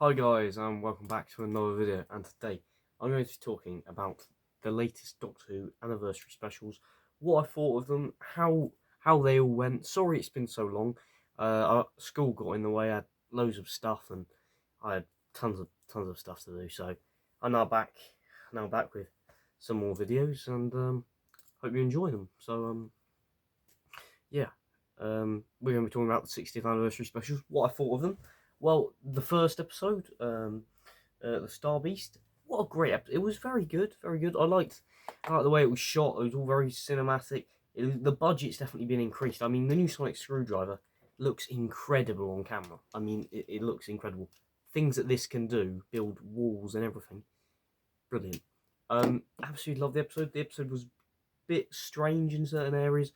Hi guys, and welcome back to another video, and today I'm going to be talking about the latest Doctor Who anniversary specials, what I thought of them, how they all went. Sorry it's been so long. School got in the way, I had loads of stuff and I had tons of stuff to do, so I'm now back with some more videos, and hope you enjoy them. So yeah. We're going to be talking about the 60th anniversary specials, what I thought of them. Well, the first episode, the Star Beast, what a great episode. It was very good, very good. I liked the way it was shot. It was all very cinematic. The budget's definitely been increased. I mean, the new Sonic Screwdriver looks incredible on camera. I mean, it looks incredible. Things that this can do, build walls and everything. Brilliant. Absolutely love the episode. The episode was a bit strange in certain areas,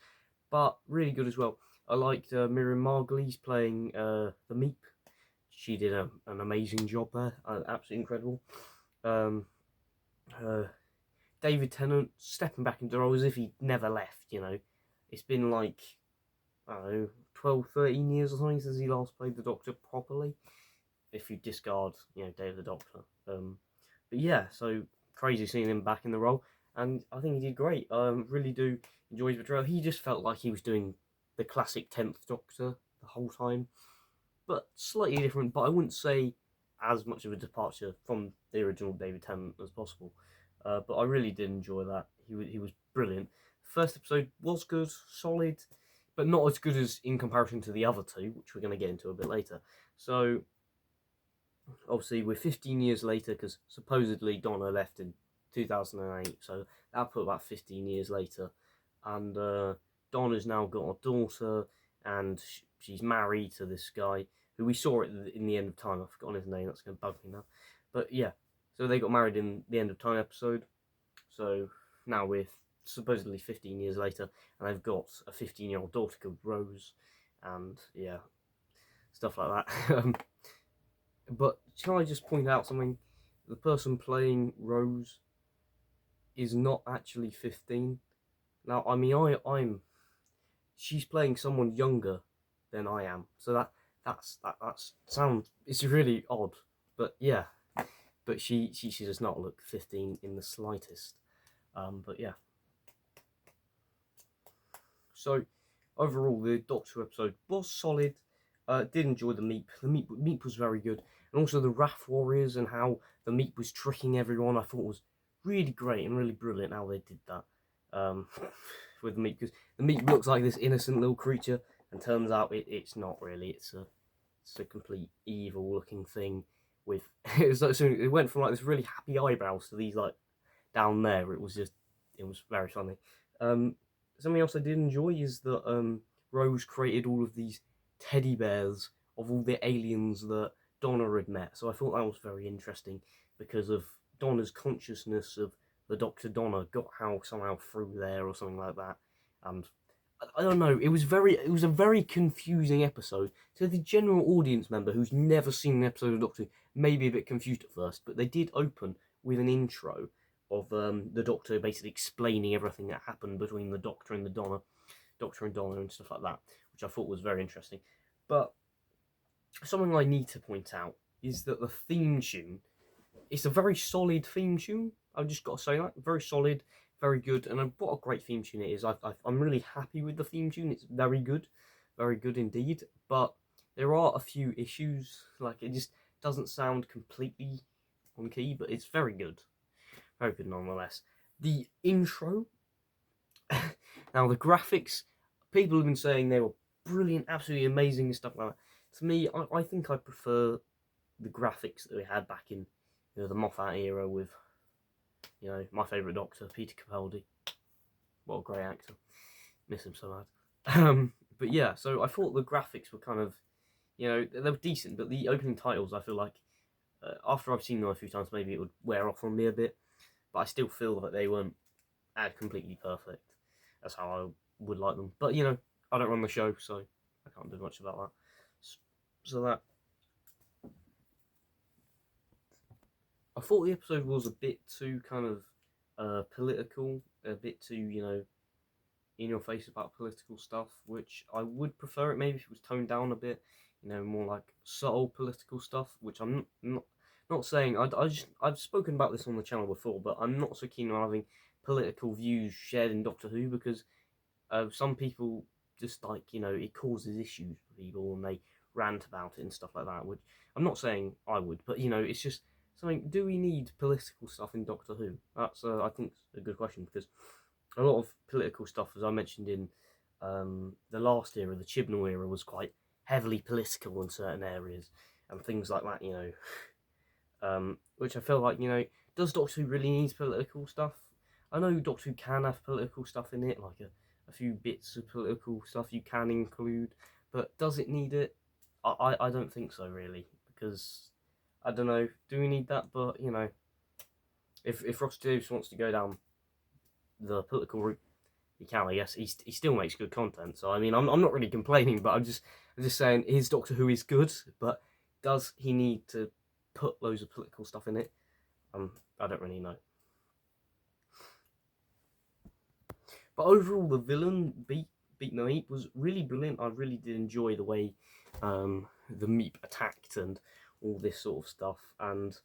but really good as well. I liked Miriam Margolyes playing the Meep. She did an amazing job there, absolutely incredible. Um, David Tennant stepping back into the role as if he never left, you know. It's been like, I don't know, 12, 13 years or something since he last played the Doctor properly, if you discard, David the Doctor. But yeah, so crazy seeing him back in the role, and I think he did great. Really do enjoy his portrayal. He just felt like he was doing the classic 10th Doctor the whole time, but slightly different. But I wouldn't say as much of a departure from the original David Tennant as possible. But I really did enjoy that. He was brilliant. First episode was good, solid, but not as good as in comparison to the other two, which we're going to get into a bit later. So obviously we're 15 years later, because supposedly Donna left in 2008, so that put about 15 years later, and Donna's now got a daughter, and she's married to this guy who we saw in the End of Time. I've forgotten his name, that's going to bug me now, but yeah, so they got married in the End of Time episode. So now we're supposedly 15 years later, and they've got a 15-year-old daughter called Rose, and yeah, stuff like that. But can I just point out something? The person playing Rose is not actually 15. Now, I mean, she's playing someone younger than I am, so that sounds, it's really odd. But yeah, but she does not look 15 in the slightest. But yeah. So overall, the Doctor episode was solid. Did enjoy the Meep. The Meep was very good, and also the Wrath Warriors and how the Meep was tricking everyone. I thought was really great and really brilliant how they did that with the Meep, because the Meep looks like this innocent little creature, and turns out it's not really. It's a complete evil looking thing with it went from like this really happy eyebrows to these like down there. It was very funny. Something else I did enjoy is that Rose created all of these teddy bears of all the aliens that Donna had met. So I thought that was very interesting, because of Donna's consciousness of the Doctor Donna got how somehow through there or something like that. And I don't know, it was a very confusing episode. So the general audience member who's never seen an episode of Doctor Who may be a bit confused at first, but they did open with an intro of the Doctor basically explaining everything that happened between the Doctor and Donna, and stuff like that, which I thought was very interesting. But something I need to point out is that the theme tune, it's a very solid theme tune. I've just got to say that, very solid, very good, and what a great theme tune it is. I'm really happy with the theme tune. It's very good indeed. But there are a few issues, like it just doesn't sound completely on key, but it's very good nonetheless. The intro, now the graphics, people have been saying they were brilliant, absolutely amazing and stuff like that. To me, I think I prefer the graphics that we had back in the Moffat era with my favourite Doctor, Peter Capaldi. What a great actor. Miss him so bad. But yeah, so I thought the graphics were kind of, they were decent, but the opening titles, I feel like, after I've seen them a few times, maybe it would wear off on me a bit. But I still feel that they weren't completely perfect. That's how I would like them. But I don't run the show, so I can't do much about that. So that, I thought the episode was a bit too kind of political, a bit too in your face about political stuff, which I would prefer it maybe if it was toned down a bit. more like subtle political stuff, which I'm not saying. I've spoken about this on the channel before, but I'm not so keen on having political views shared in Doctor Who because some people just like it causes issues for people and they rant about it and stuff like that. Which I'm not saying I would, but it's just something. Do we need political stuff in Doctor Who? That's I think a good question because a lot of political stuff, as I mentioned in the last era, the Chibnall era, was quite heavily political in certain areas and things like that. Which I feel like does Doctor Who really need political stuff? I know Doctor Who can have political stuff in it, like a few bits of political stuff you can include, but does it need it? I don't think so really, because I don't know. Do we need that? But if Rusty Davies wants to go down the political route, he can. I guess he still makes good content. So I mean, I'm not really complaining, but I'm just saying his Doctor Who is good, but does he need to put loads of political stuff in it? I don't really know. But overall, the villain Beat the Meep was really brilliant. I really did enjoy the way the Meep attacked and all this sort of stuff, and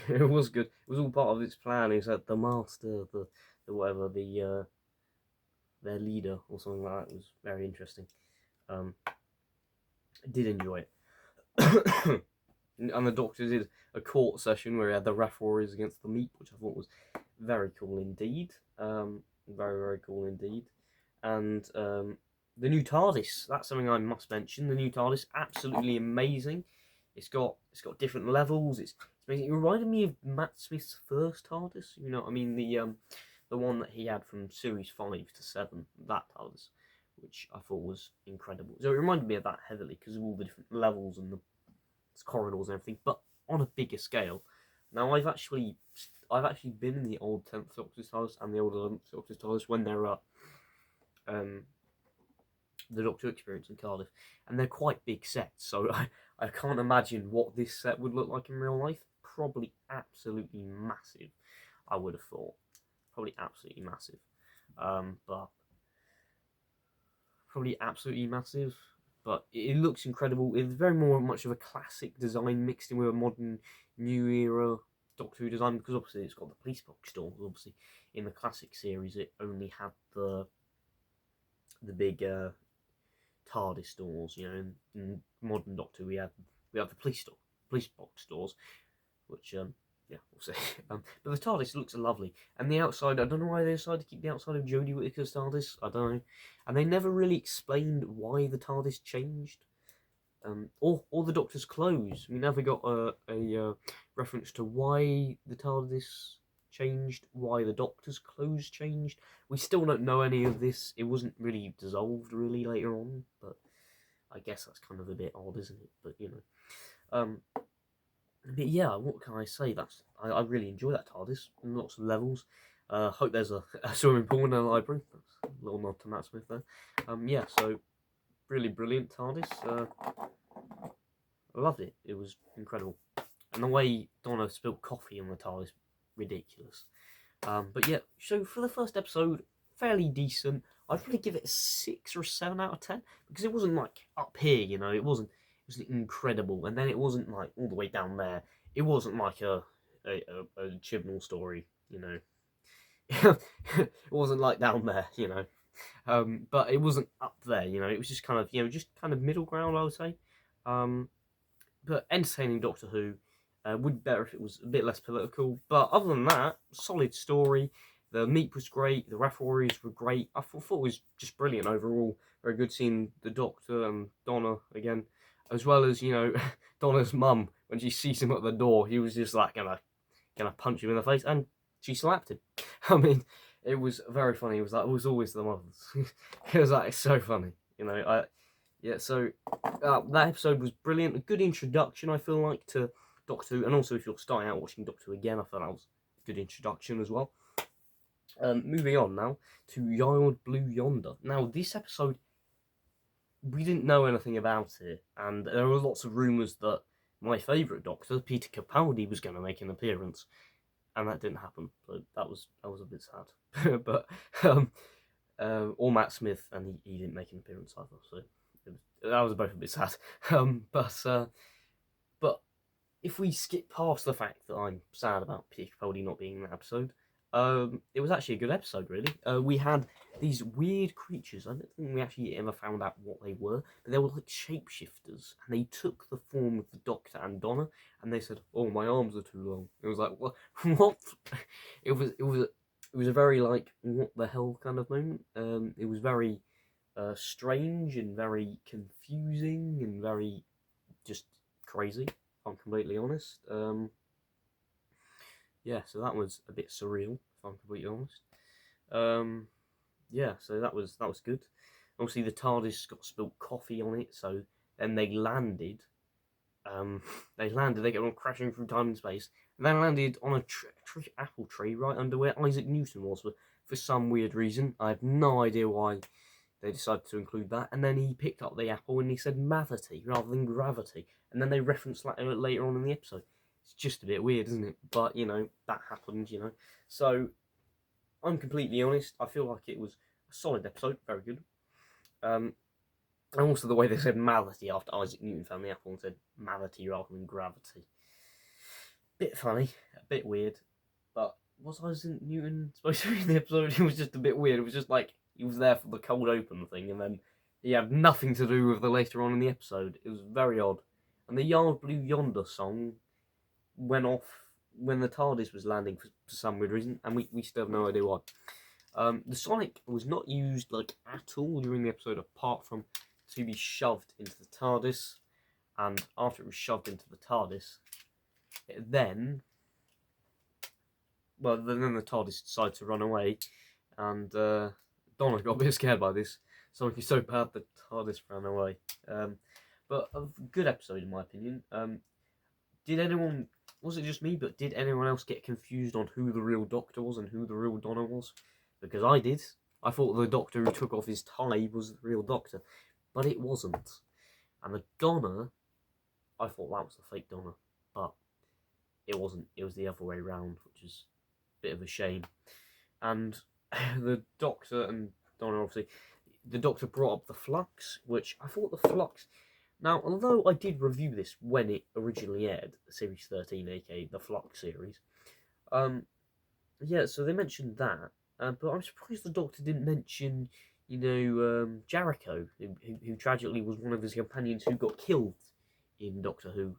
it was good. It was all part of its plan. Is that the Master, the whatever, their leader or something like that. It was very interesting. I did enjoy it. And the Doctor did a court session where he had the Wrath Warriors against the Meep, which I thought was very cool indeed. Very, very cool indeed. And the new TARDIS, that's something I must mention. The new TARDIS, absolutely amazing. It's got different levels. It's amazing. It reminded me of Matt Smith's first TARDIS. You know what I mean? The one that he had from series 5 to 7, that TARDIS, which I thought was incredible. So it reminded me of that heavily because of all the different levels and the corridors and everything, but on a bigger scale. Now I've actually been in the old 10th Doctor's TARDIS and the old 11th Doctor's TARDIS when they're at the Doctor Experience in Cardiff, and they're quite big sets, so I can't imagine what this set would look like in real life. Probably absolutely massive, I would have thought. Probably absolutely massive. But probably absolutely massive. But it looks incredible. It's very much of a classic design mixed in with a modern, new era Doctor Who design, because obviously it's got the police box doors. Obviously, in the classic series, it only had the big TARDIS doors. In modern Doctor, we have the police box doors, which yeah, we'll see. But the TARDIS looks lovely, and the outside, I don't know why they decided to keep the outside of Jodie Whittaker's TARDIS. I don't know, and they never really explained why the TARDIS changed, or the Doctor's clothes. We never got a reference to why the TARDIS changed, why the Doctor's clothes changed. We still don't know any of this. It wasn't really dissolved really later on, but I guess that's kind of a bit odd, isn't it? But but yeah, what can I say? I really enjoy that TARDIS. Lots of levels. Hope there's a swimming pool in the library. That's a little nod to Matt Smith there. Yeah, so really brilliant TARDIS. I loved it. It was incredible. And the way Donna spilled coffee on the TARDIS, ridiculous. But yeah, so for the first episode, fairly decent. I'd probably give it a 6 or 7 out of 10 because it wasn't like up here, it wasn't incredible, and then it wasn't like all the way down there. It wasn't like a Chibnall story, it wasn't like down there, but it wasn't up there, it was just kind of middle ground, I would say. But entertaining Doctor Who. Would be better if it was a bit less political, but other than that, solid story. The Meep was great, the Wrath Warriors were great. I thought it was just brilliant overall. Very good seeing the Doctor and Donna again, as well as Donna's mum. When she sees him at the door, he was just like gonna punch him in the face, and she slapped him. I mean, it was very funny. It was always the mothers. It was like so funny, yeah. So that episode was brilliant. A good introduction, I feel like, to Doctor Who, and also if you're starting out watching Doctor Who again, I thought that was a good introduction as well. Moving on now to Yard Blue Yonder. Now, this episode, we didn't know anything about it, and there were lots of rumours that my favourite Doctor, Peter Capaldi, was going to make an appearance, and that didn't happen. So that was a bit sad. But or Matt Smith, and he didn't make an appearance either. So that was both a bit sad. But if we skip past the fact that I'm sad about Peter Capaldi not being in that episode, it was actually a good episode, really. We had these weird creatures. I don't think we actually ever found out what they were, but they were like shapeshifters, and they took the form of the Doctor and Donna, and they said, "Oh, my arms are too long." It was like, what? What? It was a very like what the hell kind of moment. It was very strange and very confusing and very just crazy. If I'm completely honest. Yeah, so that was a bit surreal. If I'm completely honest. Yeah, so that was good. Obviously, the TARDIS got spilt coffee on it, so then they landed. They kept on crashing through time and space, and then landed on a apple tree right under where Isaac Newton was for some weird reason. I have no idea why they decided to include that. And then he picked up the apple and he said mavity rather than gravity, and then they referenced that later on in the episode. It's just a bit weird, isn't it? But that happened. So I'm completely honest. I feel like it was a solid episode, very good. And also the way they said mality after Isaac Newton found the apple and said mality rather than gravity. Bit funny, a bit weird. But was Isaac Newton supposed to be in the episode? It was just a bit weird. It was just like he was there for the cold open thing, and then he had nothing to do with the later on in the episode. It was very odd. And the Yard Blue Yonder song went off when the TARDIS was landing for some weird reason, and we still have no idea why. The Sonic was not used like at all during the episode, apart from to be shoved into the TARDIS, and after it was shoved into the TARDIS, then the TARDIS decided to run away, and Donna got a bit scared by this. Sonic is so bad that TARDIS ran away. But a good episode in my opinion. Was it just me, but did anyone else get confused on who the real Doctor was and who the real Donna was? Because I did. I thought the Doctor who took off his tie was the real Doctor, but it wasn't. And the Donna, I thought that was the fake Donna, but it wasn't. It was the other way around, which is a bit of a shame. And the Doctor and Donna, obviously, the Doctor brought up the Flux, which I thought the Flux... Now, although I did review this when it originally aired, Series 13, aka the Flux series, yeah, so they mentioned that, but I'm surprised the Doctor didn't mention, Jericho, who tragically was one of his companions who got killed in Doctor Who,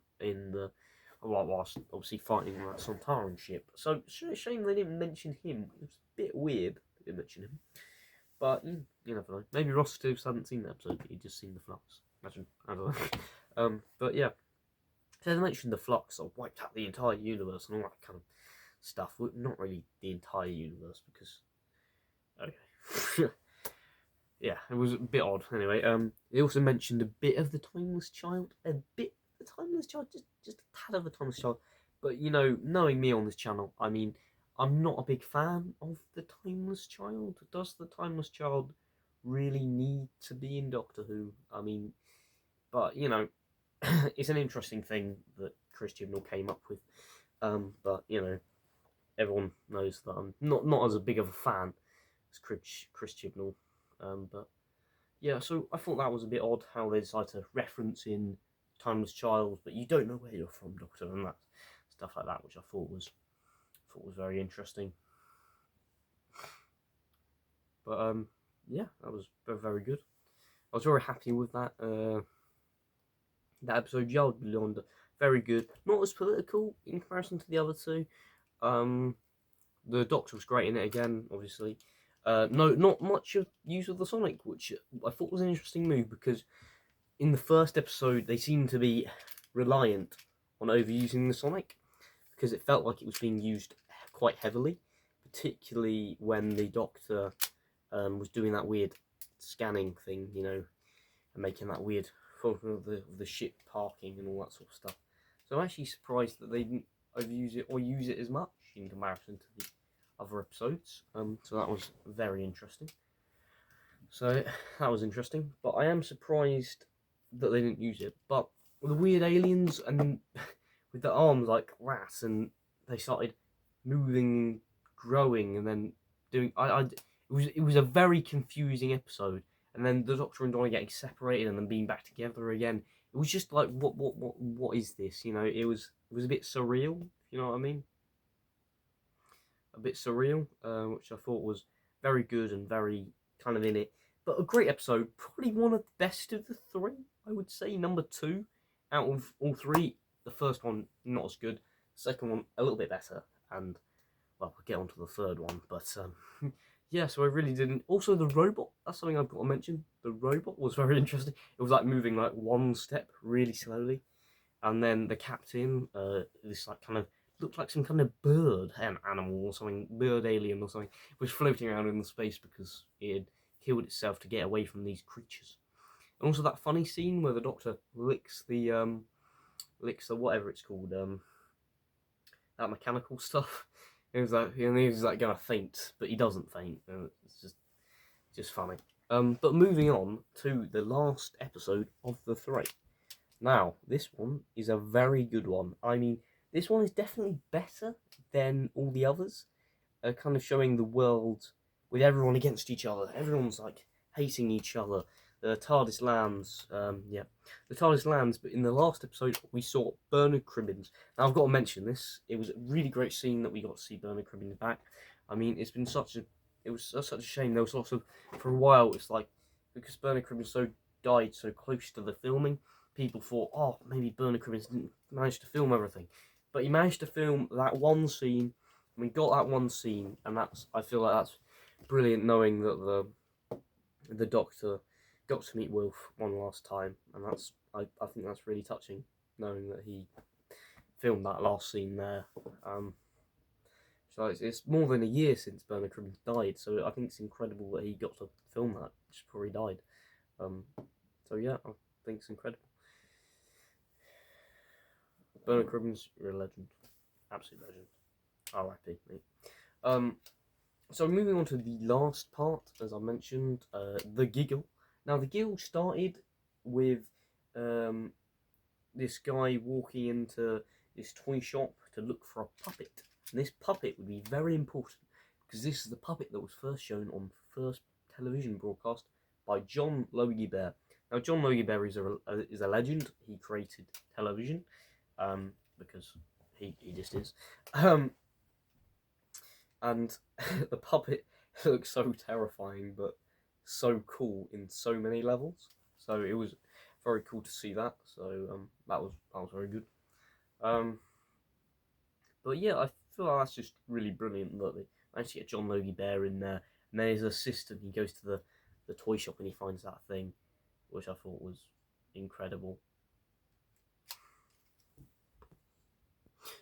whilst obviously fighting that Sontaran ship. So, shame they didn't mention him. It was a bit weird they didn't mention him. But, you never know. Maybe Ross Stoops hadn't seen the episode, but he'd just seen the Flux. Imagine, I don't know. But yeah, so they mentioned the Flux sort of wiped out the entire universe and all that kind of stuff. Well, not really the entire universe, because okay, yeah, it was a bit odd. Anyway, they also mentioned a bit of the Timeless Child, just a tad of the Timeless Child. But knowing me on this channel, I mean, I'm not a big fan of the Timeless Child. Does the Timeless Child really need to be in Doctor Who? I mean. But, it's an interesting thing that Chris Chibnall came up with. But, everyone knows that I'm not as big of a fan as Chris Chibnall. But, yeah, so I thought that was a bit odd how they decided to reference in Timeless Child, but you don't know where you're from, Doctor, and that stuff like that, which I thought was very interesting. But, yeah, that was very good. I was very happy with that. That episode, Yard Blue Yonder, very good. Not as political in comparison to the other two. The Doctor was great in it again, obviously. Not much of use of the Sonic, which I thought was an interesting move, because in the first episode they seemed to be reliant on overusing the Sonic, because it felt like it was being used quite heavily, particularly when the Doctor was doing that weird scanning thing, and making that weird of the ship parking and all that sort of stuff. So I'm actually surprised that they didn't overuse it or use it as much in comparison to the other episodes. So that was very interesting. So that was interesting, but I am surprised that they didn't use it. But the weird aliens and with the arms like rats, and they started moving, growing, and then doing. It was a very confusing episode, and then the Doctor and Donna getting separated and then being back together again. It was just like, what is this? You know, it was a bit surreal. You know what I mean? A bit surreal, which I thought was very good and very kind of in it. But a great episode, probably one of the best of the three, I would say. Number 2 out of all 3. The first one, not as good. The second one, a little bit better. And, well, we'll get on to the third one. But, yeah, so I really didn't. Also, the robot, that's something I've got to mention. The robot was very interesting. It was like moving like one step really slowly. And then the captain, this like kind of looked like some kind of bird, an animal or something, bird alien or something, was floating around in the space because it had killed itself to get away from these creatures. And also that funny scene where the Doctor licks the whatever it's called, that mechanical stuff. It was like, and he was like gonna faint, but he doesn't faint. And it's just funny. But moving on to the last episode of the 3. Now, this one is a very good one. I mean, this one is definitely better than all the others. Kind of showing the world with everyone against each other. Everyone's like hating each other. The TARDIS lands. The TARDIS lands. But in the last episode, we saw Bernard Cribbins. Now, I've got to mention this. It was a really great scene that we got to see Bernard Cribbins back. I mean, it was such a shame. There was lots of, for a while, it's like, because Bernard Cribbins died so close to the filming, people thought, oh, maybe Bernard Cribbins didn't manage to film everything. But he managed to film that one scene, and we got that one scene, and I feel like that's brilliant, knowing that the Doctor got to meet Wilf one last time, and I think that's really touching, knowing that he filmed that last scene there. So it's more than a year since Bernard Cribbins died, so I think it's incredible that he got to film that just before he died. So yeah, I think it's incredible. Bernard Cribbins, you're a legend. Absolute legend. R.I.P. mate. So moving on to the last part, as I mentioned, the giggle. Now the giggle started with this guy walking into this toy shop to look for a puppet. And this puppet would be very important because this is the puppet that was first shown on the first television broadcast by John Logie Bair. Now John Logie Bair is a legend. He created television. Because he just is. And the puppet looks so terrifying, but so cool in so many levels. So it was very cool to see that. So that was very good. But yeah, I feel like that's just really brilliant that they managed to get John Logie Bair in there. And then his assistant, he goes to the toy shop and he finds that thing, which I thought was incredible.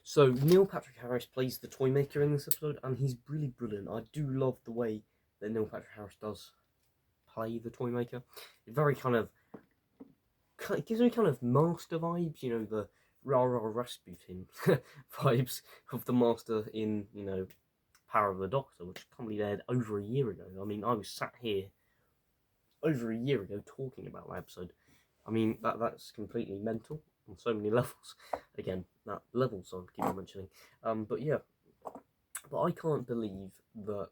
So Neil Patrick Harris plays the toy maker in this episode, and he's really brilliant. I do love the way that Neil Patrick Harris does play the toy maker. It very it gives me kind of Master vibes, you know, the Rah Rah Rasputin vibes of the Master in, you know, Power of the Doctor, which probably aired over a year ago. I mean, I was sat here over a year ago talking about that episode. I mean, that's completely mental on so many levels. Again, that levels I keep on mentioning. But yeah, but I can't believe that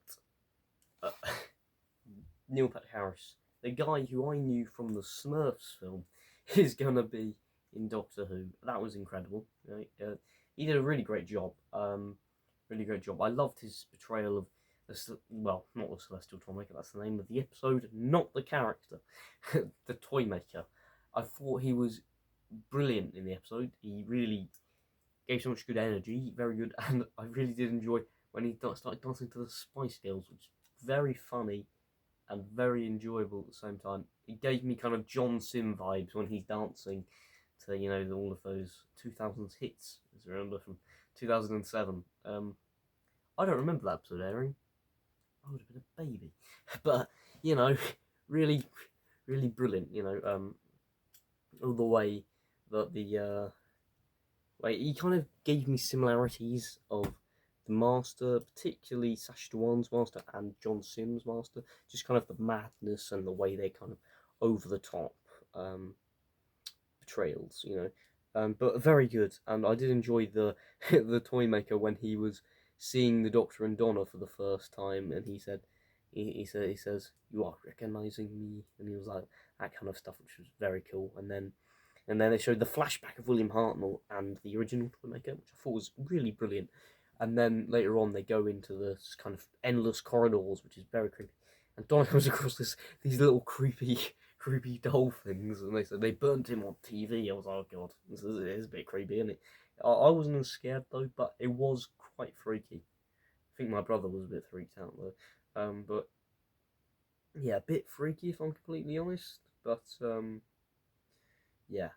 Neil Patrick Harris, the guy who I knew from the Smurfs film, is gonna be in Doctor Who. That was incredible. Right? He did a really great job. Really great job. I loved his portrayal of not the Celestial Toymaker. That's the name of the episode, not the character. The Toymaker. I thought he was brilliant in the episode. He really gave so much good energy, very good, and I really did enjoy when he started dancing to the Spice Girls, which is very funny and very enjoyable at the same time. It gave me kind of John Sim vibes when he's dancing to, you know, all of those 2000s hits, as I remember from 2007. I don't remember that episode airing. I would have been a baby, but you know, really, really brilliant. You know, all the way that he kind of gave me similarities of the Master, particularly Sacha Dhawan's Master and John Sim's Master, just kind of the madness and the way they kind of over the top portrayals, you know. But very good, and I did enjoy the the Toymaker when he was seeing the Doctor and Donna for the first time, and he said, he says, "You are recognizing me," and he was like that kind of stuff, which was very cool. And then they showed the flashback of William Hartnell and the original Toymaker, which I thought was really brilliant. And then later on, they go into the kind of endless corridors, which is very creepy. And Donna comes across these little creepy doll things, and they said they burnt him on TV. I was like, oh god, this is a bit creepy, isn't it? I wasn't as scared though, but it was quite freaky. I think my brother was a bit freaked out though. But yeah, a bit freaky if I'm completely honest. But yeah,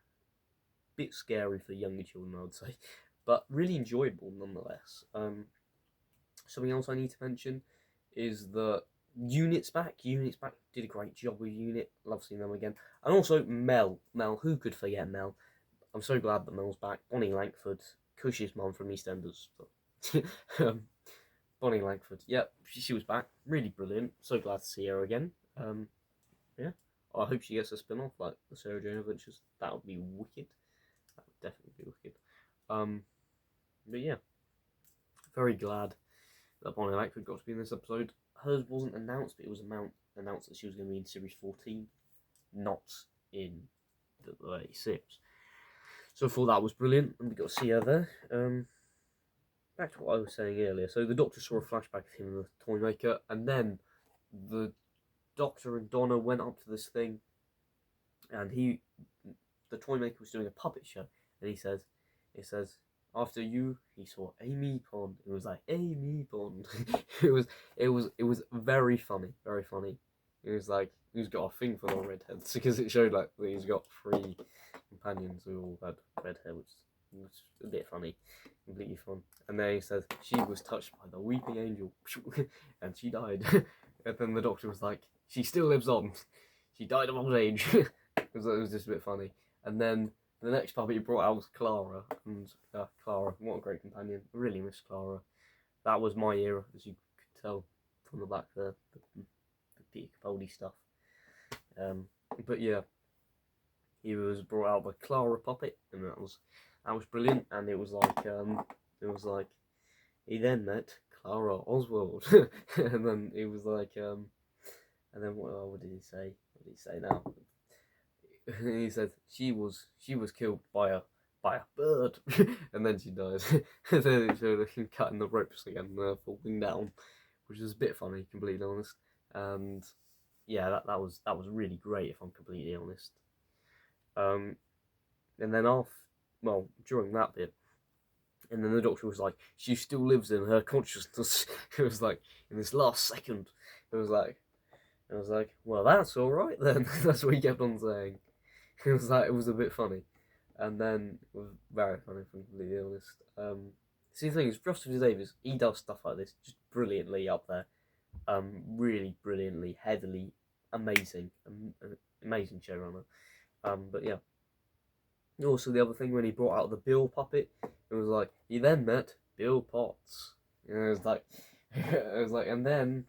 bit scary for younger children, I would say, but really enjoyable nonetheless. Something else I need to mention is that Unit's back. Unit's back did a great job with Unit. Love seeing them again. And also Mel. Who could forget Mel? I'm so glad that Mel's back. Bonnie Langford, Cush's mum from EastEnders. Bonnie Langford. Yep, she was back. Really brilliant. So glad to see her again. Yeah. I hope she gets a spin-off like the Sarah Jane Adventures. That would be wicked. That would definitely be wicked. But yeah, very glad that Bonnie Langford got to be in this episode. Hers wasn't announced, but it was announced that she was going to be in Series 14, not in the 36. So I thought that was brilliant, and we got to see her there. Back to what I was saying earlier. So the Doctor saw a flashback of him and the Toymaker, and then the Doctor and Donna went up to this thing, and the Toymaker was doing a puppet show, and he says, after you, he saw Amy Pond. It was like Amy Pond. it was very funny, very funny. It was like he's got a thing for the redheads because it showed like that he's got 3 companions who all had red hair, which was a bit funny, completely fun. And then he says she was touched by the weeping angel, and she died. And then the Doctor was like, she still lives on. She died of old age. it was just a bit funny. And then the next puppet he brought out was Clara, and Clara, what a great companion. I really miss Clara. That was my era, as you could tell from the back there, the Peter Capaldi stuff. But yeah, he was brought out by Clara puppet, and that was brilliant. And it was like he then met Clara Oswald, and then it was like and then what did he say? What did he say now? He said she was killed by a bird, and then she died. And then it showed him cutting the ropes again, falling down, which was a bit funny, completely honest. And yeah, that was really great, if I'm completely honest. And then during that bit, and then the Doctor was like, she still lives in her consciousness. It was like in this last second, it was like, well, that's all right then. That's what he kept on saying. It was a bit funny, and then it was very funny, if I'm completely honest. See, the thing is, Russell Davies, he does stuff like this just brilliantly up there, really brilliantly, heavily, amazing showrunner. But yeah. Also, the other thing when he brought out the Bill puppet, it was like he then met Bill Potts. And it was like, and then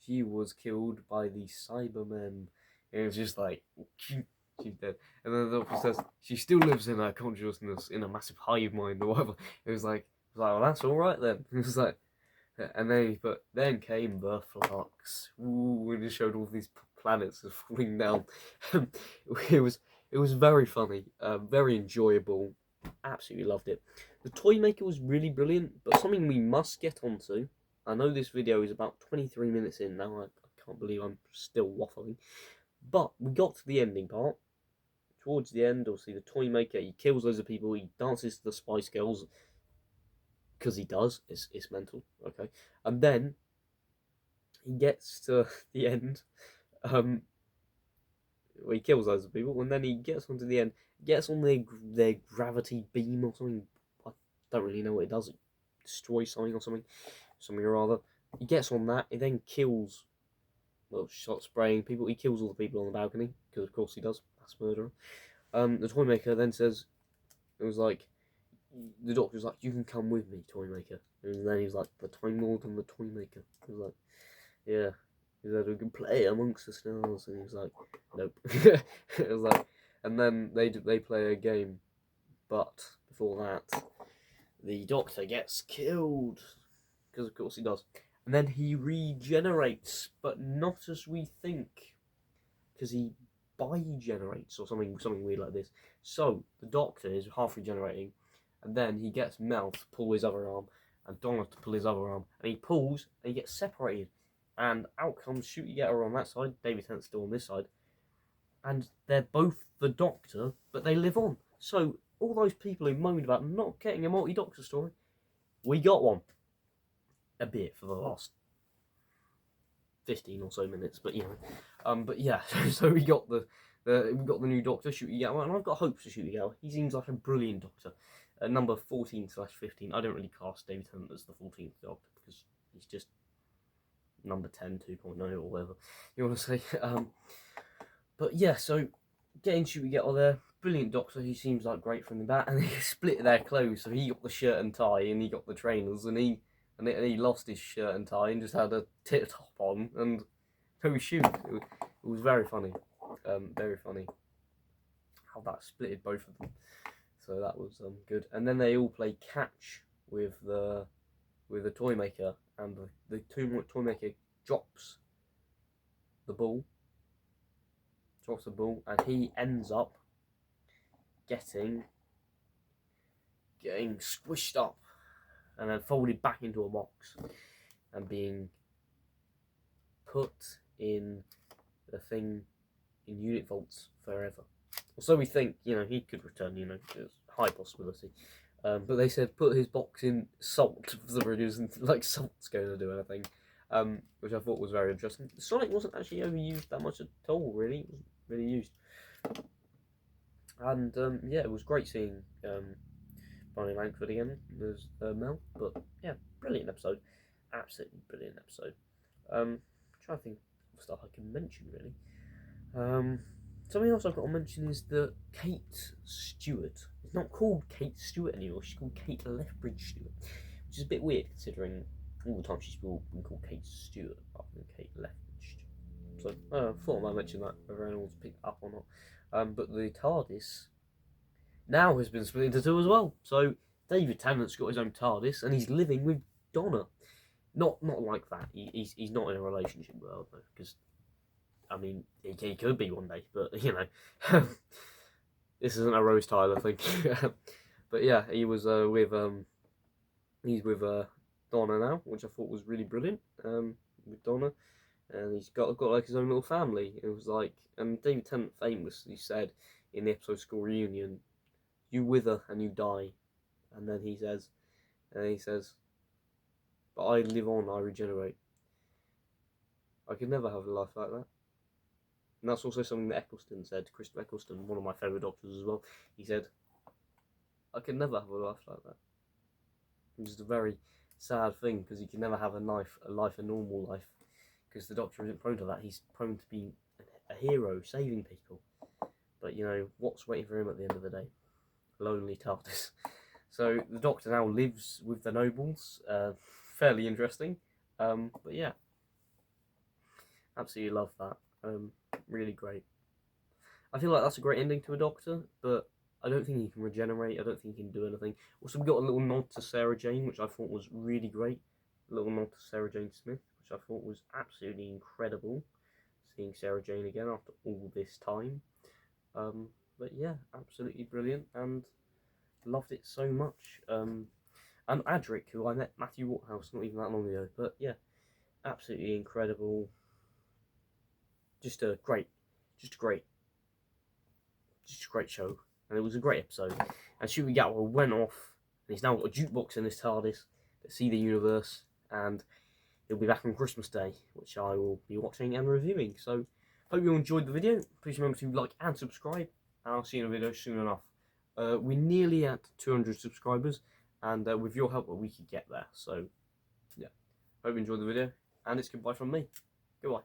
she was killed by the Cybermen. It was just like, she's dead. And then the Doctor says she still lives in her consciousness in a massive hive mind or whatever. It was like, well, that's all right then. It was like, and then came the flux. Ooh, and it showed all these planets falling down. it was very funny, very enjoyable. Absolutely loved it. The Toymaker was really brilliant, but something we must get onto. I know this video is about 23 minutes in now. I can't believe I'm still waffling. But we got to the ending part. Towards the end, obviously, the Toymaker, he kills loads of people. He dances to the Spice Girls. Because he does. It's mental. Okay. And then he gets to the end. He kills loads of people. And then he gets onto the end. Gets on their gravity beam or something. I don't really know what it does. It destroys something or something. Something or other. He gets on that. He then kills, shot spraying people. He kills all the people on the balcony, because of course he does. That's murderer. The Toymaker then says, it was like, the Doctor was like, you can come with me, Toymaker. And then he was like, the Time Lord and the Toymaker. He was like, yeah. He said, we can play amongst the stars. And he was like, nope. It was like, and then they play a game. But before that, the Doctor gets killed. because of course he does. And then he regenerates, but not as we think, because he bi-generates or something weird like this. So the Doctor is half regenerating, and then he gets Mel to pull his other arm, and Donna to pull his other arm, and he pulls, and he gets separated, and out comes Ncuti Gatwa on that side, David Tennant's still on this side, and they're both the Doctor, but they live on. So all those people who moaned about not getting a multi-Doctor story, we got one. A bit for the last 15 or so minutes, but you know, but yeah. So we got the new Doctor, Ncuti Gatwa, and I've got hopes for Ncuti Gatwa. He seems like a brilliant Doctor. Number 14/15. I don't really cast David Tennant as the 14th Doctor because he's just number 10, 2.0 or whatever you want to say. But yeah, so getting Ncuti Gatwa there, brilliant Doctor. He seems like great from the bat, and they split their clothes. So he got the shirt and tie, and he got the trainers, and he lost his shirt and tie and just had a tit top on and no shoes. It was very funny, very funny how that splitted both of them. So that was good. And then they all play catch with the toy maker, and the toy maker drops the ball, and he ends up getting squished up and then folded back into a box and being put in the thing in unit vaults forever. So we think, you know, he could return, you know, there's a high possibility. But they said put his box in salt for the British, and like salt's going to do anything, which I thought was very interesting. Sonic wasn't actually overused that much at all, really. It wasn't really used. And yeah, it was great seeing Bonnie Langford again as Mel. But yeah, brilliant episode, absolutely brilliant episode. I'm trying to think of stuff I can mention really. Something else I've got to mention is that Kate Stewart is not called Kate Stewart anymore. She's called Kate Lethbridge Stewart, which is a bit weird considering all the time she's been called Kate Stewart rather than Kate Lethbridge. So I thought I might mention that, whether anyone's picked up or not. But the TARDIS now has been split into two as well. So David Tennant's got his own TARDIS, and he's living with Donna. Not like that. He's not in a relationship with her, because I mean he could be one day, but you know, this isn't a Rose Tyler thing. But yeah, he was he's with Donna now, which I thought was really brilliant. With Donna, and he's got like his own little family. It was like, and David Tennant famously said in the episode School Reunion, "You wither and you die," and then he says, "But I live on, I regenerate. I could never have a life like that." And that's also something that Eccleston said, Christopher Eccleston, one of my favourite Doctors as well. He said, "I could never have a life like that." Which is a very sad thing, because you can never have a normal life, because the Doctor isn't prone to that. He's prone to being a hero, saving people. But you know, what's waiting for him at the end of the day? Lonely TARDIS. So the Doctor now lives with the nobles. Fairly interesting. But yeah, absolutely love that. Really great. I feel like that's a great ending to a Doctor, but I don't think he can regenerate. I don't think he can do anything. Also, we got a little nod to Sarah Jane, which I thought was really great. A little nod to Sarah Jane Smith, which I thought was absolutely incredible. Seeing Sarah Jane again after all this time. But yeah, absolutely brilliant, and loved it so much. And Adric, who I met Matthew Waterhouse not even that long ago, but yeah, absolutely incredible. Just a great show, and it was a great episode. And Ncuti Gatwa went off, and he's now got a jukebox in his TARDIS to see the universe, and he'll be back on Christmas Day, which I will be watching and reviewing. So, hope you all enjoyed the video. Please remember to like and subscribe, and I'll see you in a video soon enough. We're nearly at 200 subscribers, and with your help, we could get there. So, yeah, hope you enjoyed the video, and it's goodbye from me. Goodbye.